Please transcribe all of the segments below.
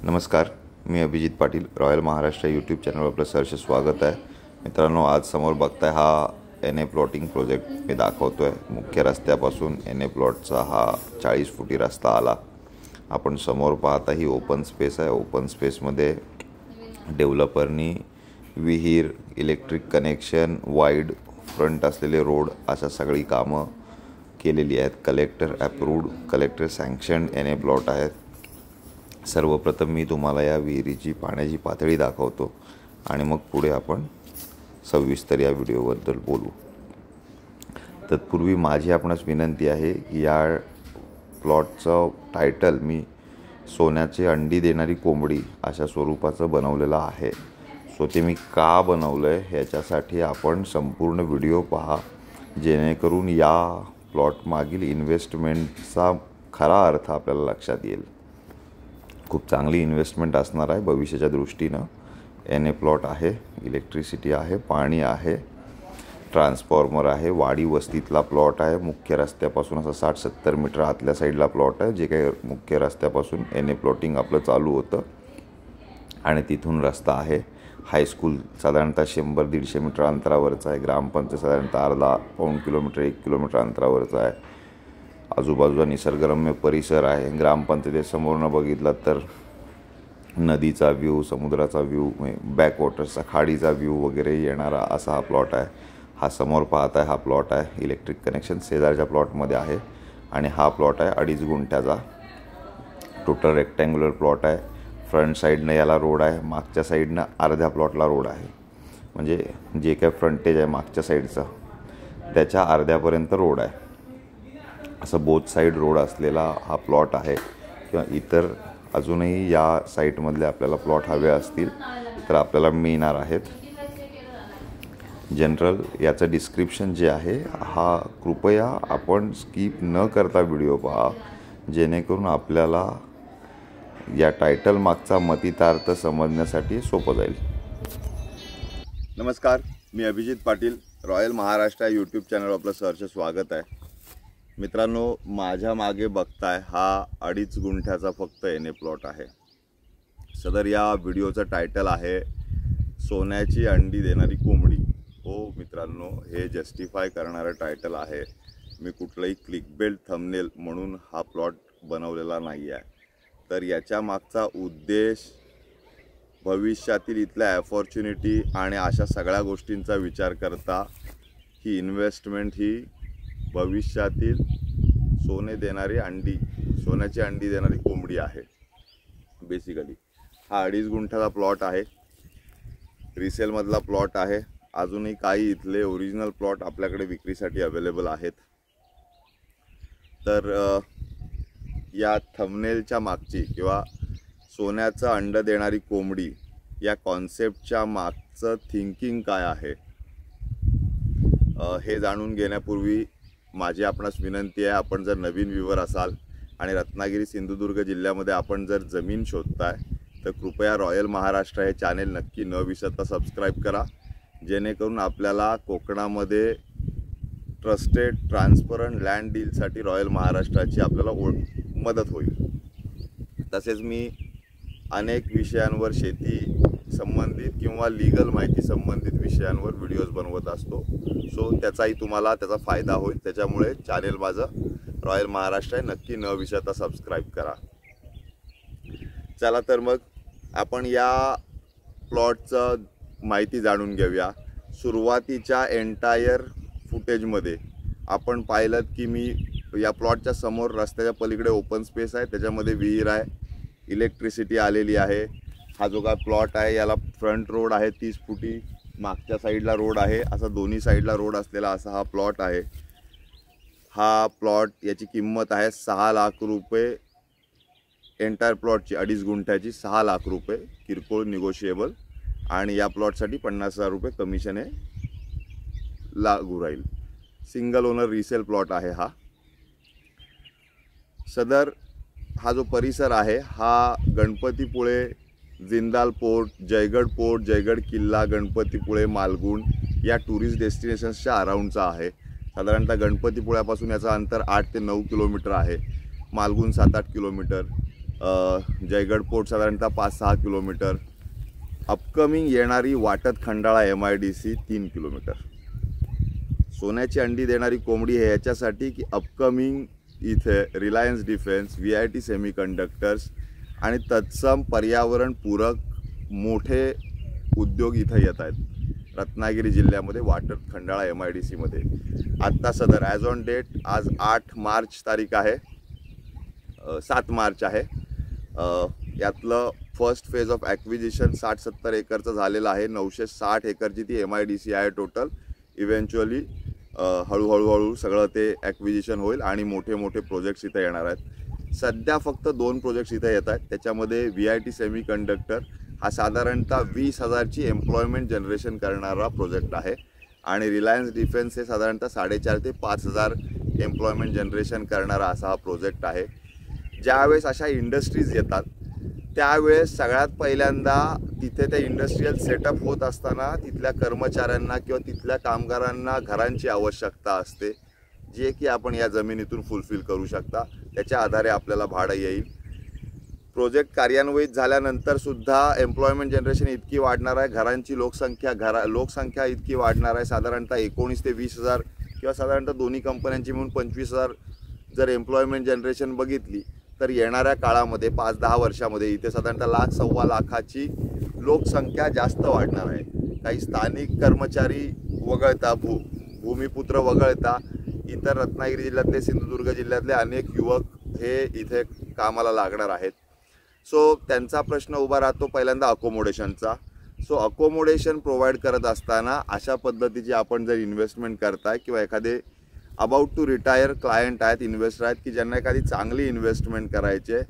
नमस्कार, मी Abhijit Patil. Royal Maharashtra YouTube चॅनलवर आपलं सहर्ष स्वागत आहे. मित्रांनो, आज समोर बघताय हा NA प्लॉटिंग प्रोजेक्ट मी दाखवतो आहे. मुख्य रस्त्यापासून NA प्लॉटचा हा 40 फुटी रस्ता आला. आपण समोर पाहता ही ओपन स्पेस आहे. ओपन स्पेसमध्ये डेव्हलपरनी विहीर, इलेक्ट्रिक कनेक्शन, वाईड फ्रंट असलेले रोड अशा सगळी कामं केलेली आहेत. Collector approved, collector sanction NA plot आहेत. सर्वप्रथम मी तुम्हाला या विहिरीची पाण्याची पातळी दाखवतो आणि मग पुढे आपण सविस्तर या व्हिडिओबद्दल बोलू. तत्पूर्वी माझी आपणास विनंती आहे की या प्लॉटचं टायटल मी सोन्याची अंडी देणारी कोंबडी अशा स्वरूपाचं बनवलेलं आहे. सो ते मी का बनवलं आहे ह्याच्यासाठी आपण संपूर्ण व्हिडिओ पहा, जेणेकरून या प्लॉट मागील इन्व्हेस्टमेंटचा खरा अर्थ आपल्याला लक्षात येईल. खूप चांगली इन्व्हेस्टमेंट असणार आहे भविष्याच्या दृष्टीनं. NA प्लॉट आहे, इलेक्ट्रिसिटी आहे, पाणी आहे, ट्रान्सफॉर्मर आहे, वाडी वस्तीतला प्लॉट आहे. मुख्य रस्त्यापासून असं 60-70 मीटर आतल्या साईडला प्लॉट आहे, जे काही मुख्य रस्त्यापासून NA प्लॉटिंग आपलं चालू होतं आणि तिथून रस्ता आहे. हायस्कूल साधारणतः 100-150 मीटर अंतरावरचं आहे. ग्रामपंचायत साधारणतः अर्धा-पाऊण किलोमीटर 1 किलोमीटर अंतरावरचं आहे. आजूबाजूला निसर्गरम्य परिसर आहे. ग्रामपंचायतीसमोरनं बघितलं तर नदीचा व्ह्यू, समुद्राचा व्ह्यू, बॅकवॉटर्सचा, खाडीचा व्ह्यू वगैरे येणारा असा हा प्लॉट आहे. हा समोर पाहत आहे हा प्लॉट आहे. इलेक्ट्रिक कनेक्शन शेजारच्या प्लॉटमध्ये आहे आणि हा प्लॉट आहे 2.5 गुंठ्याचा. टोटल रेक्टँग्युलर प्लॉट आहे. फ्रंट साईडनं याला रोड आहे, मागच्या साईडनं अर्ध्या प्लॉटला रोड आहे. म्हणजे जे काय फ्रंटेज आहे मागच्या साईडचं त्याच्या अर्ध्यापर्यंत रोड आहे. असं बोथ साईड रोड असलेला हा प्लॉट आहे. किंवा इतर अजूनही या साईटमधले आपल्याला प्लॉट हवे असतील तर आपल्याला मिळणार आहेत. जनरल याचं डिस्क्रिप्शन जे आहे हा कृपया आपण स्किप न करता व्हिडिओ पहा, जेणेकरून आपल्याला या टायटल मागचा मतितार्थ समजण्यासाठी सोपं जाईल. नमस्कार, मी अभिजित पाटील. रॉयल महाराष्ट्र यूट्यूब चॅनलवर आपलं सहर्ष स्वागत आहे. मित्रांनो, माझ्या मागे बघताय हा 2.5 गुंठ्याचा फक्त NA प्लॉट आहे. सदर या व्हिडिओचं टायटल आहे सोन्याची अंडी देणारी कोंबडी. हो मित्रांनो, हे जस्टिफाय करणारं टायटल आहे. मी कुठलंही क्लिकबेट थंबनेल म्हणून हा प्लॉट बनवलेला नाही आहे. तर याच्या मागचा उद्देश भविष्यातील इथल्या अपॉर्च्युनिटी आणि अशा सगळ्या गोष्टींचा विचार करता ही इन्व्हेस्टमेंट ही भविष्यातील सोन्याची अंडी देणारी कोंबडी आहे. बेसिकली हा 2.5 गुंठ्याचा प्लॉट आहे. रिसेलमधला प्लॉट आहे. अजूनही काही इथले ओरिजिनल प्लॉट आपल्याकडे विक्रीसाठी अवेलेबल आहेत. तर या थंबनेलच्या मागची किंवा सोन्याचं अंड देणारी कोंबडी या कॉन्सेप्टच्या मागचं थिंकिंग काय आहे हे जाणून घेण्यापूर्वी माझी आपणास विनंती आहे, आपण जर नवीन व्ह्यूवर असाल आणि रत्नागिरी सिंधुदुर्ग जिल्ह्यामध्ये आपण जर जमीन शोधताय तर कृपया रॉयल महाराष्ट्र हे चॅनेल नक्की न विसरता सबस्क्राईब करा, जेणेकरून आपल्याला कोकणामध्ये ट्रस्टेड ट्रान्सपरंट लँड डीलसाठी रॉयल महाराष्ट्राची आपल्याला मदत होईल. तसेच मी अनेक विषयांवर शेती संबंधित किंवा लीगल माहिती संबंधित विषयांवर व्हिडिओज बनवत असतो. सो त्याचाही तुम्हाला त्याचा फायदा होईल. त्याच्यामुळे चॅनेल माझं रॉयल महाराष्ट्र आहे, नक्की न विसरता सबस्क्राईब करा. चला तर मग आपण या प्लॉटचं माहिती जाणून घेऊया. सुरुवातीच्या एंटायर फुटेजमध्ये आपण पाहिलं की मी या प्लॉटच्या समोर रस्त्याच्या पलीकडे ओपन स्पेस आहे, त्याच्यामध्ये विहीर आहे, इलेक्ट्रिसिटी आलेली आहे. हा जो काय प्लॉट आहे याला फ्रंट रोड आहे 30 फुटी, मागच्या साईडला रोड आहे. असा दोन्ही साईडला रोड असलेला असा हा प्लॉट आहे. हा प्लॉट याची किंमत आहे 6 लाख रुपये. एंटायर प्लॉटची 2.5 गुंठ्याची 6 लाख रुपये किरकोळ निगोशिएबल. आणि या प्लॉटसाठी 50,000 रुपये कमिशन हे लागू राहील. सिंगल ओनर रिसेल प्लॉट आहे हा. सदर हा जो परिसर आहे हा गणपतीपुळे, जिंदाल पोर्ट, जयगड किल्ला, गणपतीपुळे, मालगुण या टुरिस्ट डेस्टिनेशन्सच्या अराउंडचा आहे. साधारणतः गणपतीपुळ्यापासून याचं अंतर 8 ते 9 किलोमीटर आहे. मालगुण 7-8 किलोमीटर, जयगड पोर्ट साधारणतः 5-6 किलोमीटर, अपकमिंग येणारी वाटत खंडाळा MIDC 3 किलोमीटर. सोन्याची अंडी देणारी कोंबडी हे याच्यासाठी की अपकमिंग इथे रिलायन्स डिफेन्स, VIT सेमीकंडक्टर्स आणि तत्सम पर्यावरणपूरक मोठे उद्योग इथं येत आहेत रत्नागिरी जिल्ह्यामध्ये वाटत खंडाळा MIDC मध्ये. आत्ता सदर ॲज ऑन डेट आज 8 मार्च तारीख आहे, 7 मार्च आहे. यातलं फर्स्ट फेज ऑफ ॲक्विजिशन 60-70 एकरचं झालेलं आहे. 960 एकरची ती MIDC आहे टोटल. इव्हेंच्युअली हळूहळू सगळं ते ॲक्विजिशन होईल आणि मोठे मोठे प्रोजेक्ट्स इथं येणार आहेत. सध्या फक्त 2 प्रोजेक्ट्स इथं येत आहेत. त्याच्यामध्ये VIT सेमीकंडक्टर हा साधारणतः 20,000ची एम्प्लॉयमेंट जनरेशन करणारा प्रोजेक्ट आहे आणि रिलायन्स डिफेन्स हे साधारणतः 4,500 ते 5,000 एम्प्लॉयमेंट जनरेशन करणारा असा हा प्रोजेक्ट आहे. ज्यावेळेस अशा इंडस्ट्रीज येतात त्यावेळेस सगळ्यात पहिल्यांदा तिथे ते इंडस्ट्रियल सेटअप होत असताना तिथल्या कर्मचाऱ्यांना किंवा तिथल्या कामगारांना घरांची आवश्यकता असते, जे की आपण या जमिनीतून फुलफिल करू शकता. त्याच्या आधारे आपल्याला भाडं येईल. प्रोजेक्ट कार्यान्वित झाल्यानंतर सुद्धा एम्प्लॉयमेंट जनरेशन इतकी वाढणार आहे, घरांची लोकसंख्या इतकी वाढणार आहे. साधारणतः 19 ते 20,000 किंवा साधारणतः दोन्ही कंपन्यांची मिळून 25,000 जर एम्प्लॉयमेंट जनरेशन बघितली तर येणाऱ्या काळामध्ये 5-10 वर्षामध्ये इथे साधारणतः 1,00,000-1.25 लाखाची लोकसंख्या जास्त वाढणार आहे. काही स्थानिक कर्मचारी वगळता भूमिपुत्र वगळता इतर रत्नागिरी जिल्ह्यातले, सिंधुदुर्ग जिल्ह्यातले अनेक युवक हे इथे कामाला लागणार आहेत. सो त्यांचा प्रश्न उभा राहतो पहिल्यांदा अकोमोडेशनचा. सो अकोमोडेशन प्रोव्हाइड करत असताना अशा पद्धतीची आपण जर इन्व्हेस्टमेंट करताय किंवा एखादे अबाउट टू रिटायर क्लायंट आहेत, इन्व्हेस्टर आहेत की ज्यांना एखादी चांगली इन्व्हेस्टमेंट करायची आहे,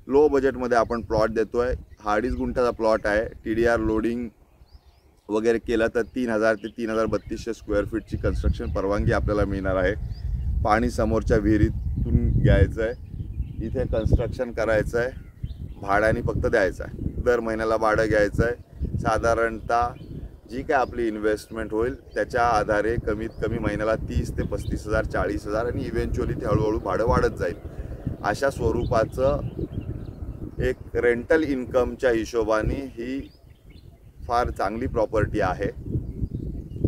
लो बजेटमध्ये आपण प्लॉट देतो आहे. 2.5 गुंठाचा प्लॉट आहे. TDR लोडिंग वगैरे केलं तर 3,000 ते 3,3200 स्क्वेअर फीटची कन्स्ट्रक्शन परवानगी आपल्याला मिळणार आहे. पाणी समोरच्या विहिरीतून घ्यायचं आहे, इथे कन्स्ट्रक्शन करायचं आहे, भाड्याने फक्त द्यायचं आहे. दर महिन्याला भाडं घ्यायचं आहे. साधारणतः जी काय आपली इन्व्हेस्टमेंट होईल त्याच्या आधारे कमीत कमी महिन्याला 30 ते 35,000, 40,000 आणि इव्हेंच्युअली ते हळूहळू भाडं वाढत जाईल. अशा स्वरूपाचं एक रेंटल इन्कमच्या हिशोबाने ही फार चांगली प्रॉपर्टी आहे.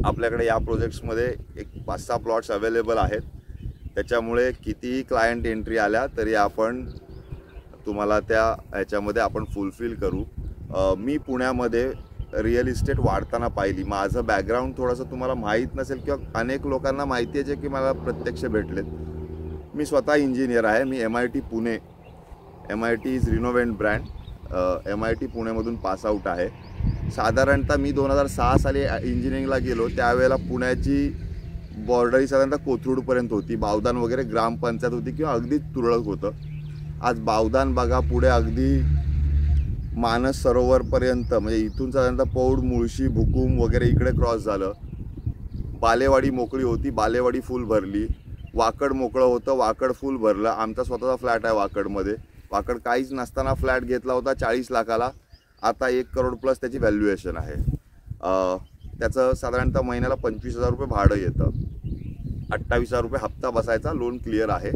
आपल्याकडे या प्रोजेक्ट्समध्ये एक 5-6 प्लॉट्स अवेलेबल आहेत. त्याच्यामुळे कितीही क्लायंट एंट्री आल्या तरी आपण तुम्हाला त्या ह्याच्यामध्ये आपण फुलफिल करू. मी पुण्यामध्ये रिअल इस्टेट वाढताना पाहिली. माझं बॅकग्राऊंड थोडंसं तुम्हाला माहीत नसेल किंवा अनेक लोकांना माहिती आहे जे की मला प्रत्यक्ष भेटलेत. मी स्वतः इंजिनियर आहे. मी MIT Pune, MIT is renowned brand, MIT पुणेमधून पासआउट आहे. साधारणतः मी 2006 साली इंजिनिअरिंगला गेलो त्यावेळेला पुण्याची बॉर्डर साधारणतः कोथरूडपर्यंत होती. बावदान वगैरे ग्रामपंचायत होती किंवा अगदीच तुरळक होतं. आज बावदान बघा पुढे अगदी मानस सरोवरपर्यंत, म्हणजे इथून साधारणतः पौड, मुळशी, भुकुम वगैरे इकडे क्रॉस झालं. बालेवाडी मोकळी होती, बालेवाडी फुल भरली. वाकड मोकळं होतं, वाकड फुल भरलं. आमचा स्वतःचा फ्लॅट आहे वाकडमध्ये. वाकड काहीच नसताना फ्लॅट घेतला होता 40 लाखाला. आता 1 करोड प्लस त्याची व्हॅल्युएशन आहे. त्याचं साधारणतः महिन्याला 25,000 रुपये भाडं येतं. 28,000 रुपये हप्ता बसायचा, लोन क्लिअर आहे.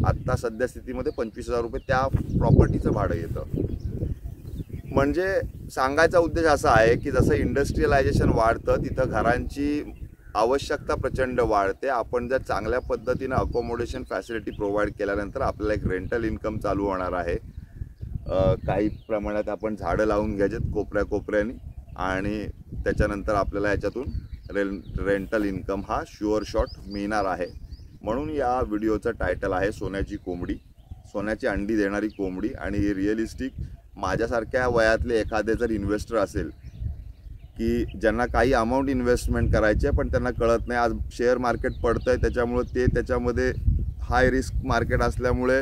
आत्ता सध्या स्थितीमध्ये 25,000 रुपये त्या प्रॉपर्टीचं भाडं येतं. म्हणजे सांगायचा उद्देश असा आहे की जसं इंडस्ट्रियलायझेशन वाढतं तिथं घरांची आवश्यकता प्रचंड वाढते. आपण जर चांगल्या पद्धतीनं अकोमोडेशन फॅसिलिटी प्रोव्हाइड केल्यानंतर आपल्याला एक रेंटल इन्कम चालू होणार आहे. काही प्रमाणात आपण झाडं लावून घ्यायचेत कोपऱ्याकोपऱ्यानी आणि त्याच्यानंतर आपल्याला याच्यातून रेंटल इन्कम हा शुअर शॉट मिळणार आहे. म्हणून या व्हिडिओचं टायटल आहे सोन्याची कोंबडी, सोन्याची अंडी देणारी कोंबडी. आणि ही रिअलिस्टिक माझ्यासारख्या वयातले एखादे जर इन्व्हेस्टर असेल की ज्यांना काही अमाऊंट इन्व्हेस्टमेंट करायची आहे पण त्यांना कळत नाही, आज शेअर मार्केट पडतं आहे त्याच्यामुळे ते त्याच्यामध्ये हाय रिस्क मार्केट असल्यामुळे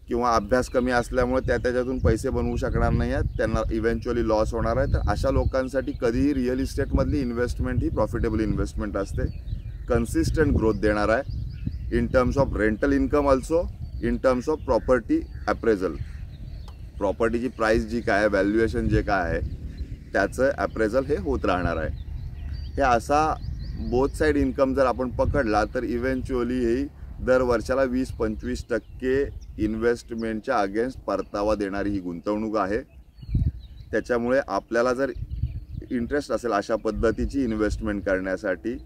किंवा अभ्यास कमी असल्यामुळे त्याच्यातून पैसे बनवू शकणार नाही आहेत, त्यांना इव्हेंच्युअली लॉस होणार आहे. तर अशा लोकांसाठी कधीही रिअल इस्टेटमधली इन्व्हेस्टमेंट ही प्रॉफिटेबल इन्व्हेस्टमेंट असते. कन्सिस्टंट ग्रोथ देणार आहे in terms of rental income, also in terms of property appraisal. प्रॉपर्टीची प्राईस जी काय आहे, व्हॅल्युएशन जे काय आहे त्याचं ॲप्रेझल हे होत राहणार आहे. हे असा बोथ साईड इन्कम जर आपण पकडला तर इव्हेंच्युअली ही दर वर्षाला 20-25% इन्व्हेस्टमेंटच्या अगेन्स्ट परतावा देणारी ही गुंतवणूक आहे। त्याच्यामुळे आपल्याला जर इंटरेस्ट असेल अशा पद्धतीची इन्व्हेस्टमेंट करण्यासाठी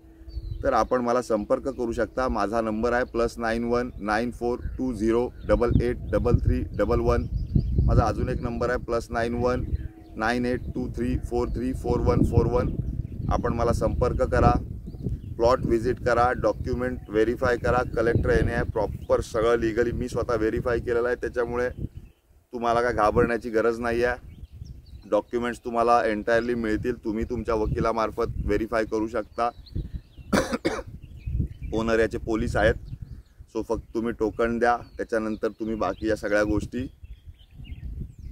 तर आपण मला संपर्क करू शकता। माझा नंबर आहे +919420883311। माझा अजून एक नंबर आहे +919823434141। आपण मला संपर्क करा, प्लॉट व्हिजिट करा, डॉक्युमेंट व्हेरीफाय करा। कलेक्टर येणे आहे, प्रॉपर सगळं लीगली मी स्वतः व्हेरीफाय केलेलं आहे, त्याच्यामुळे तुम्हाला काय घाबरण्याची गरज नाही आहे। डॉक्युमेंट्स तुम्हाला एंटायरली मिळतील, तुम्ही तुमच्या वकिलामार्फत व्हेरीफाय करू शकता। ओनर याचे पोलीस आहेत, सो फक्त तुम्ही टोकन द्या, त्याच्यानंतर तुम्ही बाकी या सगळ्या गोष्टी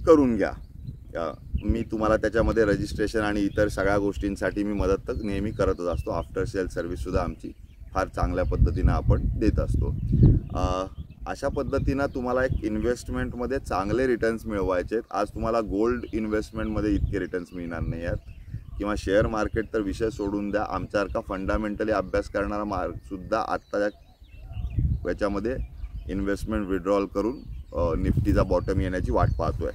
करून घ्या। मी तुम्हाला त्याच्यामध्ये रजिस्ट्रेशन आणि इतर सगळ्या गोष्टींसाठी मी मदत तर नेहमी करतच असतो। आफ्टर सेल सर्व्हिससुद्धा आमची फार चांगल्या पद्धतीनं आपण देत असतो। अशा पद्धतीनं तुम्हाला एक इन्व्हेस्टमेंटमध्ये चांगले रिटर्न्स मिळवायचे आहेत। आज तुम्हाला गोल्ड इन्व्हेस्टमेंटमध्ये इतके रिटर्न्स मिळणार नाही आहेत, किंवा शेअर मार्केट तर विषय सोडून द्या, आमच्यासारखा फंडामेंटली अभ्यास करणारा सुद्धा आत्ताच्या याच्यामध्ये इन्व्हेस्टमेंट विड्रॉल करून निफ्टीचा बॉटम येण्याची वाट पाहतोय।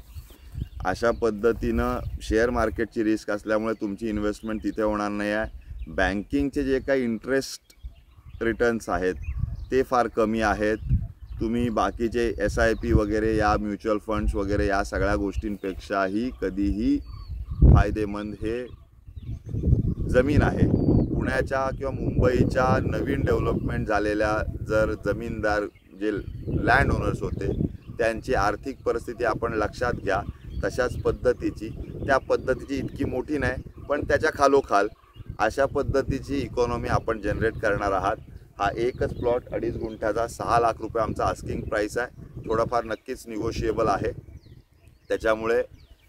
अशा पद्धतीनं शेअर मार्केटची रिस्क असल्यामुळे तुमची इन्व्हेस्टमेंट तिथे होणार नाही आहे। बँकिंगचे जे काही इंटरेस्ट रिटर्न्स आहेत ते फार कमी आहेत। तुम्ही बाकीचे SIP वगैरे या म्युच्युअल फंड्स वगैरे या सगळ्या गोष्टींपेक्षाही कधीही फायदेमंद हे जमीन आहे। पुण्याच्या किंवा मुंबईच्या नवीन डेव्हलपमेंट झालेल्या जर जमीनदार जे लँड ओनर्स होते त्यांची आर्थिक परिस्थिती आपण लक्षात घ्या, तशाच पद्धतीची त्या पद्धतीची इतकी मोठी नाही, पण त्याच्या खालोखाल अशा पद्धतीची इकॉनॉमी आपण जनरेट करणार आहात। हा एकच प्लॉट 2.5 गुंठ्याचा 6 लाख रुपये आमचा आस्किंग प्राईस आहे। थोडाफार नक्कीच निगोशिएबल आहे, त्याच्यामुळे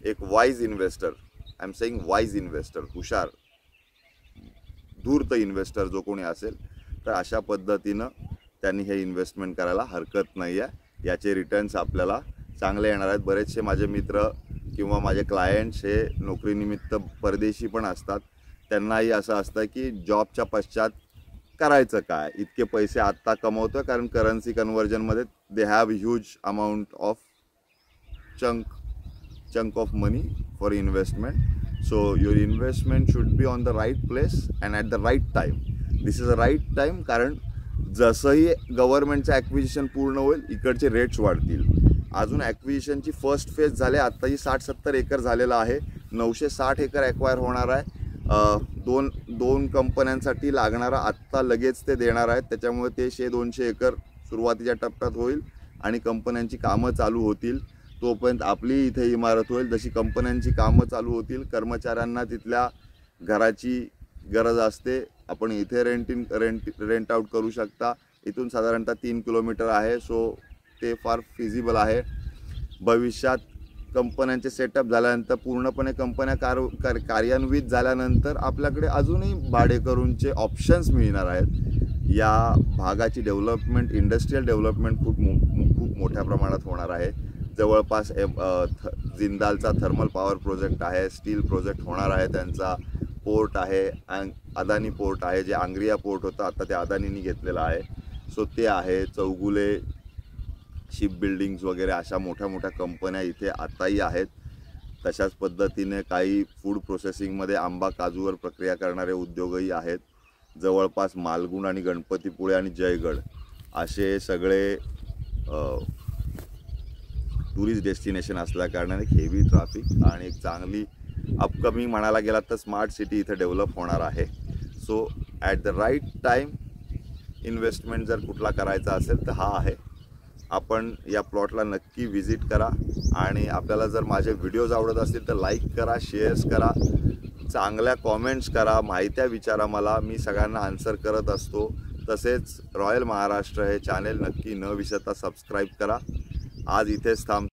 एक wise investor, I am saying wise investor, हुशार धूर्त इन्व्हेस्टर जो कोणी असेल तर अशा पद्धतीनं त्यांनी हे इन्व्हेस्टमेंट करायला हरकत नाही आहे। याचे रिटर्न्स आपल्याला चांगले येणार आहेत। बरेचसे माझे मित्र किंवा माझे क्लायंट्स हे नोकरीनिमित्त परदेशी पण असतात, त्यांनाही असं असतं की जॉबच्या पश्चात करायचं काय, इतके पैसे आत्ता कमवतो कारण करन्सी कन्व्हर्जनमध्ये they have huge amount of chunk of money for investment. So your investment should be on the right place and at the right time. This is the right time, कारण जसंही गव्हर्नमेंटचं ॲक्विजिशन पूर्ण होईल इकडचे rates वाढतील। अजून ॲक्विजिशनची first phase झाले, आत्ताही 60-70 acre झालेला आहे, 960 एकर ॲक्वायर होणार आहे। दोन कंपन्यांसाठी लागणारा आत्ता लगेच ते देणार आहेत, त्याच्यामुळे ते 100-200 एकर सुरुवातीच्या टप्प्यात होईल आणि कंपन्यांची कामं चालू होतील। तोपर्यंत आपली इथे इमारत होईल। जशी कंपन्यांची कामं चालू होतील, कर्मचाऱ्यांना तिथल्या घराची गरज असते, आपण इथे रेंट आउट करू शकता। इथून साधारणतः 3 किलोमीटर आहे, सो ते फार फिजिबल आहे। भविष्यात कंपन्यांचे सेटअप झाल्यानंतर पूर्णपणे कंपन्या कार्यान्वित झाल्यानंतर आपल्याकडे अजूनही भाडेकरूंचे ऑप्शन्स मिळणार आहेत। या भागाची डेव्हलपमेंट, इंडस्ट्रियल डेव्हलपमेंट खूप मोठ्या प्रमाणात होणार आहे। जवळपास जिंदालचा थर्मल पॉवर प्रोजेक्ट आहे, स्टील प्रोजेक्ट होणार आहे, त्यांचा पोर्ट आहे, अदानी पोर्ट आहे, जे आंग्रिया पोर्ट होतं आता ते अदानींनी घेतलेलं आहे, सो ते आहे। चौगुले शिप बिल्डिंग्स वगैरे अशा मोठ्या मोठ्या कंपन्या इथे आताही आहेत। तशाच पद्धतीने काही फूड प्रोसेसिंगमध्ये आंबा काजूवर प्रक्रिया करणारे उद्योगही आहेत। जवळपास मालगुण आणि गणपतीपुळे आणि जयगड असे सगळे टुरिस्ट डेस्टिनेशन असल्या कारणाने हेवी ट्रॅफिक आणि एक चांगली अपकमिंग म्हणायला गेला तर स्मार्ट सिटी इथे डेव्हलप होणार आहे। So at the right time investment जर कुठला करायचा असेल तर हा आहे। आपण या प्लॉटला नक्की व्हिजिट करा आणि आपल्याला जर माझे व्हिडिओज आवडत असतील तर लाईक करा, शेअर्स करा, चांगल्या कॉमेंट्स करा, माहित्या विचारा मला, मी सगळ्यांना आन्सर करत असतो। तसेच रॉयल महाराष्ट्र हे चॅनेल नक्की न विसरता सबस्क्राईब करा। आज इथेच थांब।